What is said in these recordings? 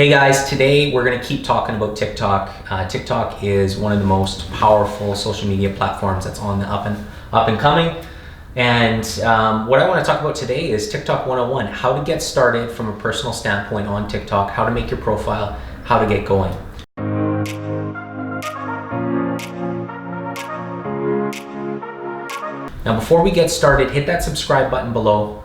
Hey guys, today we're going to keep talking about TikTok. TikTok is one of the most powerful social media platforms that's on the up and coming. And what I want to talk about today is TikTok 101, how to get started from a personal standpoint on TikTok, how to make your profile, how to get going. Now before we get started, hit that subscribe button below.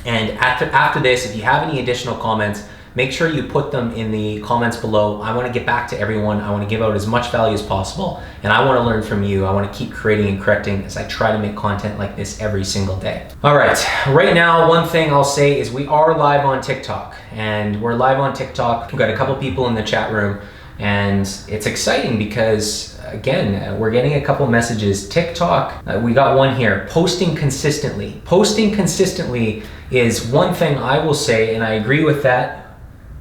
And after this, if you have any additional comments, make sure you put them in the comments below. I want to get back to everyone. I want to give out as much value as possible. And I want to learn from you. I want to keep creating and correcting as I try to make content like this every single day. All right now, one thing I'll say is we are live on TikTok. And we're live on TikTok. We've got a couple people in the chat room. And it's exciting because, again, we're getting a couple messages. TikTok, we got one here, posting consistently. Posting consistently is one thing I will say, and I agree with that.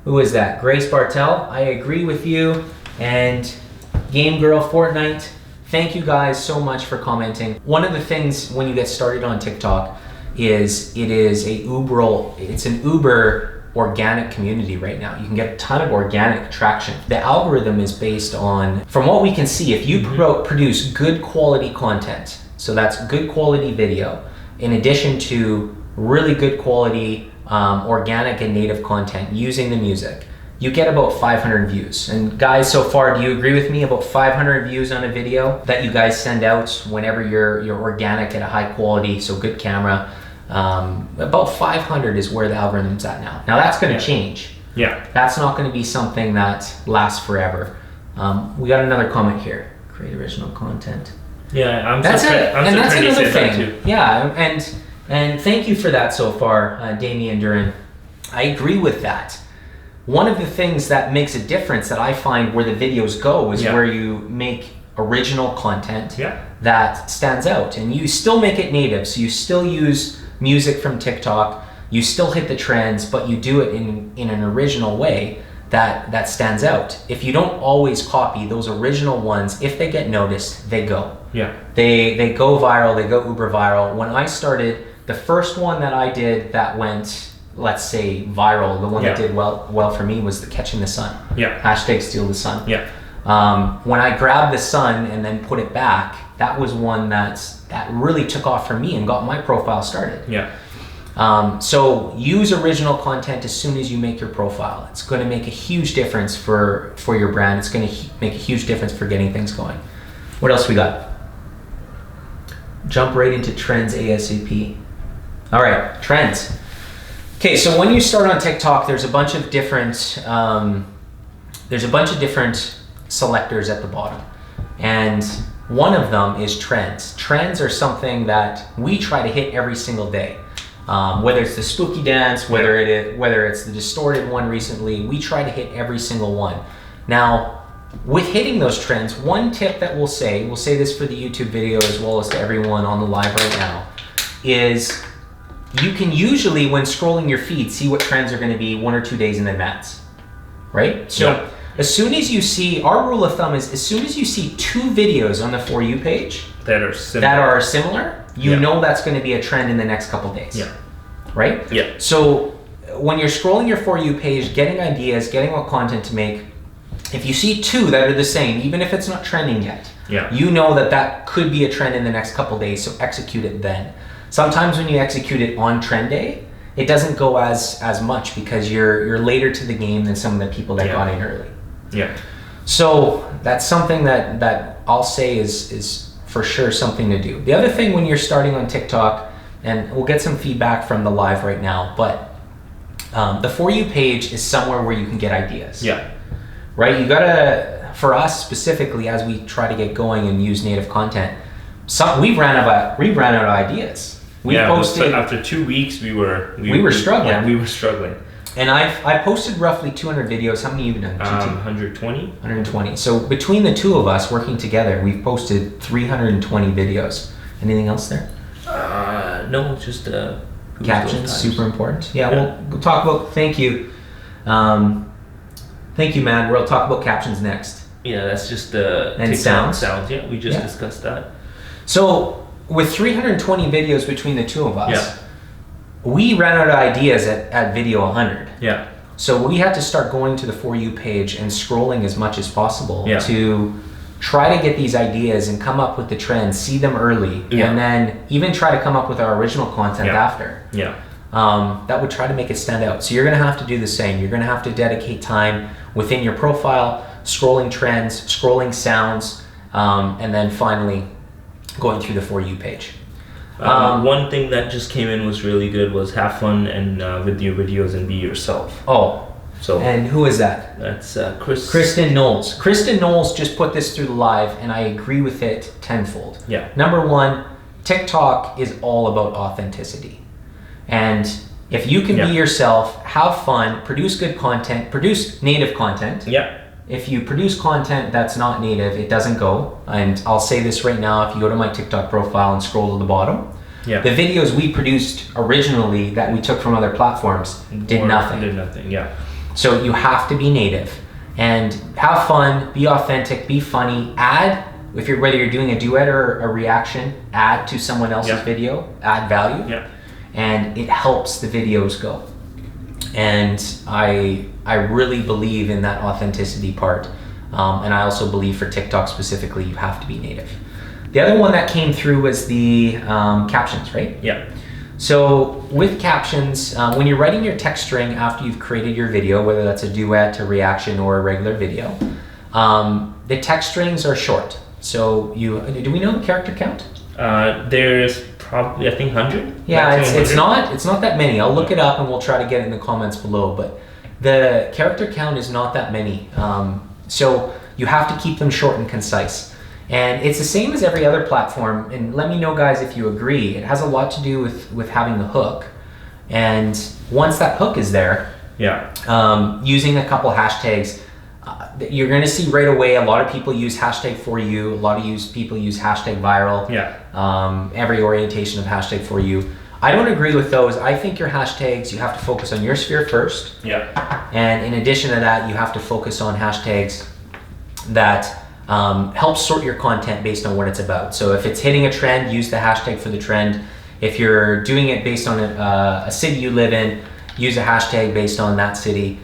Who is that? Grace Bartel, I agree with you. And Game Girl Fortnite, thank you guys so much for commenting. One of the things when you get started on TikTok is it's an uber organic community right now. You can get a ton of organic traction. The algorithm is based on, from what we can see, if you produce good quality content, so that's good quality video, in addition to really good quality organic and native content using the music, you get about 500 views. And guys, so far, do you agree with me? About 500 views on a video that you guys send out whenever you're organic at a high quality, so good camera. About 500 is where the algorithm's at now. Now that's going to change. Yeah. That's not going to be something that lasts forever. We got another comment here. Create original content. Yeah, that's another thing. Too. Yeah, and thank you for that so far, Damian Duran. I agree with that. One of the things that makes a difference that I find where the videos go is where you make original content that stands out, and you still make it native, so you still use music from TikTok, you still hit the trends, but you do it in an original way that stands out. If you don't always copy those original ones, if they get noticed, they go. Yeah. They go viral, they go uber viral. When I started, the first one that I did that went, let's say, viral, the one that did well for me was the Catching the Sun. Yeah. Hashtag Steal the Sun. Yeah. When I grabbed the sun and then put it back, that was one that really took off for me and got my profile started. Yeah. So use original content as soon as you make your profile. It's going to make a huge difference for your brand. It's going to make a huge difference for getting things going. What else we got? Jump right into trends ASAP. All right, trends. Okay, so when you start on TikTok, there's a bunch of different selectors at the bottom, and one of them is trends. Trends are something that we try to hit every single day. Whether it's the spooky dance, whether it's the distorted one recently, we try to hit every single one. Now, with hitting those trends, one tip that we'll say this for the YouTube video as well as to everyone on the live right now, is you can usually, when scrolling your feed, see what trends are going to be 1 or 2 days in advance, right? So as soon as you see, our rule of thumb is as soon as you see 2 videos on the For You page that are similar, you know that's going to be a trend in the next couple days. Yeah. Right? Yeah. So when you're scrolling your For You page, getting ideas, getting what content to make, if you see 2 that are the same, even if it's not trending yet, you know that could be a trend in the next couple days, so execute it then. Sometimes when you execute it on trend day, it doesn't go as much because you're later to the game than some of the people that got in early. Yeah. So that's something that I'll say is for sure something to do. The other thing when you're starting on TikTok, and we'll get some feedback from the live right now, but the For You page is somewhere where you can get ideas. Yeah. Right? You gotta, for us specifically, as we try to get going and use native content, we ran out of ideas. We posted after 2 weeks. We were struggling. Yeah, we were struggling. And I posted roughly 200 videos. How many have you done? 120. 120. So between the two of us working together, we've posted 320 videos. Anything else there? No, just captions. Super important. Yeah, we'll talk about. Thank you, man. We'll talk about captions next. Yeah, that's just the and sounds. Yeah, we just discussed that. So with 320 videos between the two of us, we ran out of ideas at video 100. Yeah. So we had to start going to the For You page and scrolling as much as possible to try to get these ideas and come up with the trends, see them early, and then even try to come up with our original content after. That would try to make it stand out. So you're gonna have to do the same. You're gonna have to dedicate time within your profile, scrolling trends, scrolling sounds, and then finally going through the For You page. One thing that just came in was really good was have fun and with your videos and be yourself. And who is that? That's Kristen Knowles. Kristen Knowles just put this through the live, and I agree with it tenfold. Number one, TikTok is all about authenticity. And if you can be yourself, have fun, produce good content, produce native content. If you produce content that's not native, it doesn't go. And I'll say this right now, if you go to my TikTok profile and scroll to the bottom, the videos we produced originally that we took from other platforms did nothing. So you have to be native and have fun, be authentic, be funny, add, whether you're doing a duet or a reaction, add to someone else's video, add value, and it helps the videos go. And I really believe in that authenticity part. And I also believe for TikTok specifically, you have to be native. The other one that came through was the captions, right? So with captions, when you're writing your text string after you've created your video, whether that's a duet, a reaction, or a regular video, the text strings are short. So do we know the character count? There's probably, I think, 100. Yeah, it's not that many. I'll look it up and we'll try to get it in the comments below. But the character count is not that many. So you have to keep them short and concise. And it's the same as every other platform. And let me know, guys, if you agree. It has a lot to do with having the hook. And once that hook is there, using a couple hashtags, you're going to see right away a lot of people use hashtag for you. A lot of people use hashtag viral. Every orientation of hashtag for you. I don't agree with those. I think your hashtags, you have to focus on your sphere first. And in addition to that, you have to focus on hashtags that help sort your content based on what it's about. So if it's hitting a trend, use the hashtag for the trend. If you're doing it based on a city you live in, use a hashtag based on that city.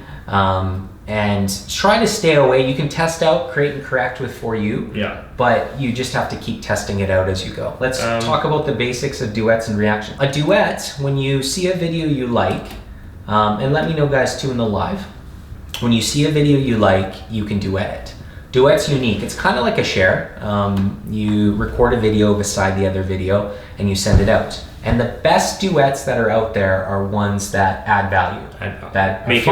And try to stay away. You can test out, create and correct with For You, but you just have to keep testing it out as you go. Let's talk about the basics of duets and reactions. A duet, when you see a video you like, and let me know, guys, too, in the live, when you see a video you like, you can duet it. Duet's unique. It's kind of like a share. You record a video beside the other video and you send it out. And the best duets that are out there are ones that add value. That make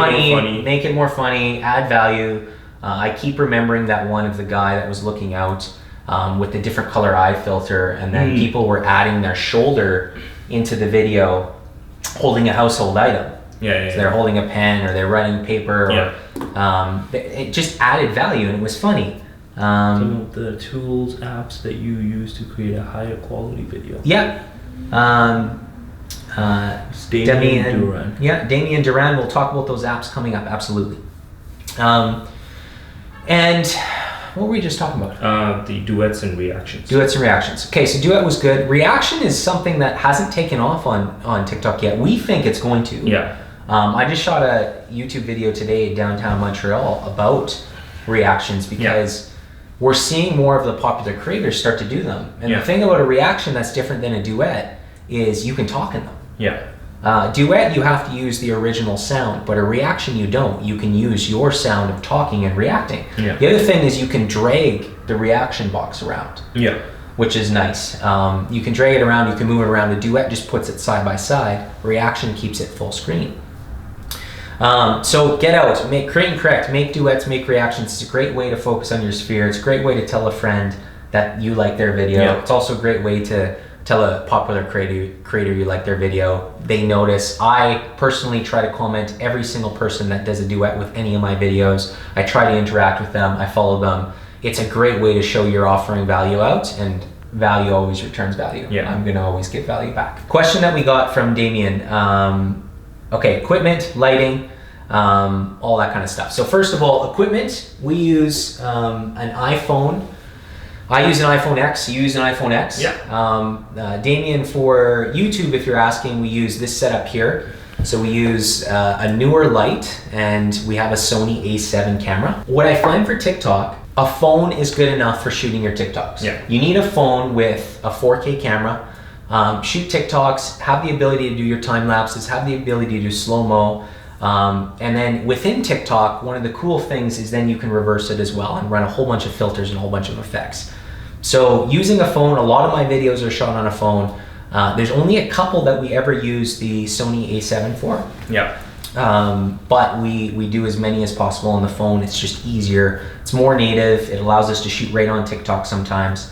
it more funny, add value. I keep remembering that one of the guy that was looking out with the different color eye filter, and then people were adding their shoulder into the video holding a household item. So they're holding a pen or they're writing paper. It just added value and it was funny. Some of the tools, apps that you use to create a higher quality video. Damien Duran. Damien Duran. We'll talk about those apps coming up, absolutely. And what were we just talking about? The duets and reactions. Duets and reactions. Okay, so duet was good. Reaction is something that hasn't taken off on TikTok yet. We think it's going to. I just shot a YouTube video today in downtown Montreal about reactions because we're seeing more of the popular creators start to do them. And the thing about a reaction that's different than a duet is you can talk in them. Duet, you have to use the original sound, but a reaction you don't. You can use your sound of talking and reacting. The other thing is you can drag the reaction box around, which is nice. You can drag it around, you can move it around. A duet just puts it side by side. Reaction keeps it full screen. So get out, create and correct, make duets, make reactions. It's a great way to focus on your sphere. It's a great way to tell a friend that you like their video. It's also a great way to tell a popular creator you like their video. They notice. I personally try to comment every single person that does a duet with any of my videos. I try to interact with them. I follow them. It's a great way to show you're offering value out, and value always returns value. I'm gonna always give value back. Question that we got from Damien. Okay, equipment, lighting, all that kind of stuff. So first of all, equipment, we use an iPhone. I use an iPhone X, you use an iPhone X. Damien, for YouTube, if you're asking, we use this setup here. So we use a newer light, and we have a Sony A7 camera. What I find for TikTok, a phone is good enough for shooting your TikToks. Yeah. You need a phone with a 4K camera. Shoot TikToks, have the ability to do your time lapses, have the ability to do slow-mo. And then within TikTok, one of the cool things is then you can reverse it as well and run a whole bunch of filters and a whole bunch of effects. So using a phone, a lot of my videos are shot on a phone. There's only a couple that we ever use the Sony A7 for. Yeah. But we do as many as possible on the phone. It's just easier. It's more native. It allows us to shoot right on TikTok sometimes.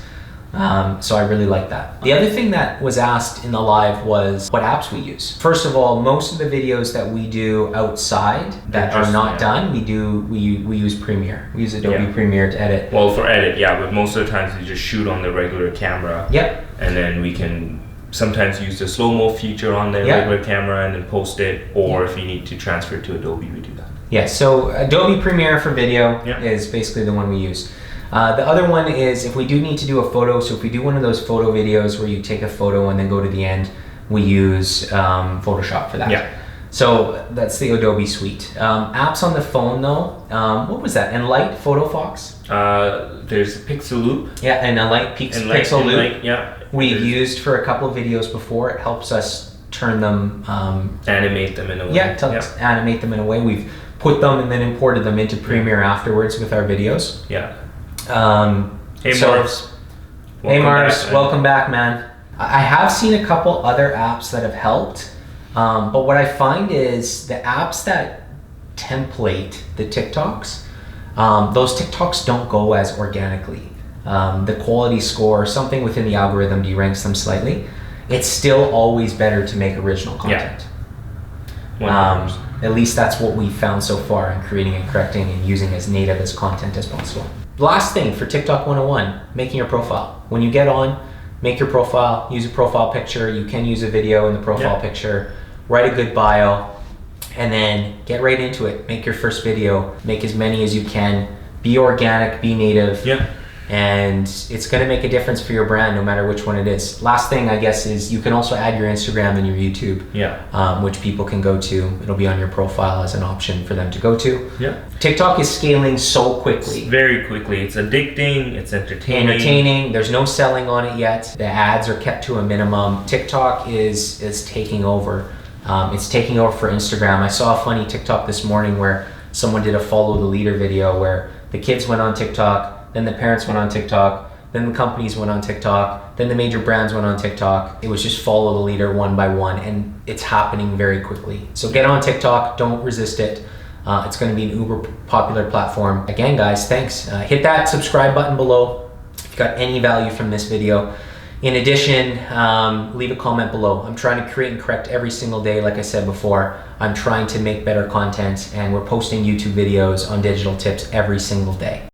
So I really like that. The other thing that was asked in the live was what apps we use. First of all, most of the videos that we do outside that are not done, we use Premiere. We use Adobe Premiere to edit. Well, for edit, yeah, but most of the times we just shoot on the regular camera. Yep. And then we can sometimes use the slow-mo feature on the regular camera and then post it, or if you need to transfer it to Adobe, we do that. Yeah, so Adobe Premiere for video is basically the one we use. The other one is if we do need to do a photo, so if we do one of those photo videos where you take a photo and then go to the end, we use Photoshop for that. Yeah. So that's the Adobe suite. Apps on the phone though, what was that? Enlight, PhotoFox? There's Pixel Loop. Yeah, and Enlight, Pixel Loop. Yeah. We've used for a couple of videos before. It helps us turn them... animate them in a way. Yeah, animate them in a way. We've put them and then imported them into Premiere afterwards with our videos. Yeah. Hey Marvs. Welcome back, man. I have seen a couple other apps that have helped, but what I find is the apps that template the TikToks, those TikToks don't go as organically. The quality score, something within the algorithm deranks them slightly. It's still always better to make original content. At least that's what we've found so far in creating and correcting and using as native as content as possible. Last thing for TikTok 101, making your profile. When you get on, make your profile, use a profile picture. You can use a video in the profile picture, write a good bio, and then get right into it. Make your first video, make as many as you can, be organic, be native. And it's gonna make a difference for your brand no matter which one it is. Last thing I guess is you can also add your Instagram and your YouTube, which people can go to. It'll be on your profile as an option for them to go to. TikTok is scaling so quickly. Very quickly. It's addicting, it's entertaining. There's no selling on it yet. The ads are kept to a minimum. TikTok is taking over. It's taking over for Instagram. I saw a funny TikTok this morning where someone did a follow the leader video where the kids went on TikTok, then the parents went on TikTok, then the companies went on TikTok, then the major brands went on TikTok. It was just follow the leader one by one, and it's happening very quickly. So get on TikTok, don't resist it. It's gonna be an uber popular platform. Again, guys, thanks. Hit that subscribe button below if you got any value from this video. In addition, leave a comment below. I'm trying to create and correct every single day, like I said before. I'm trying to make better content, and we're posting YouTube videos on digital tips every single day.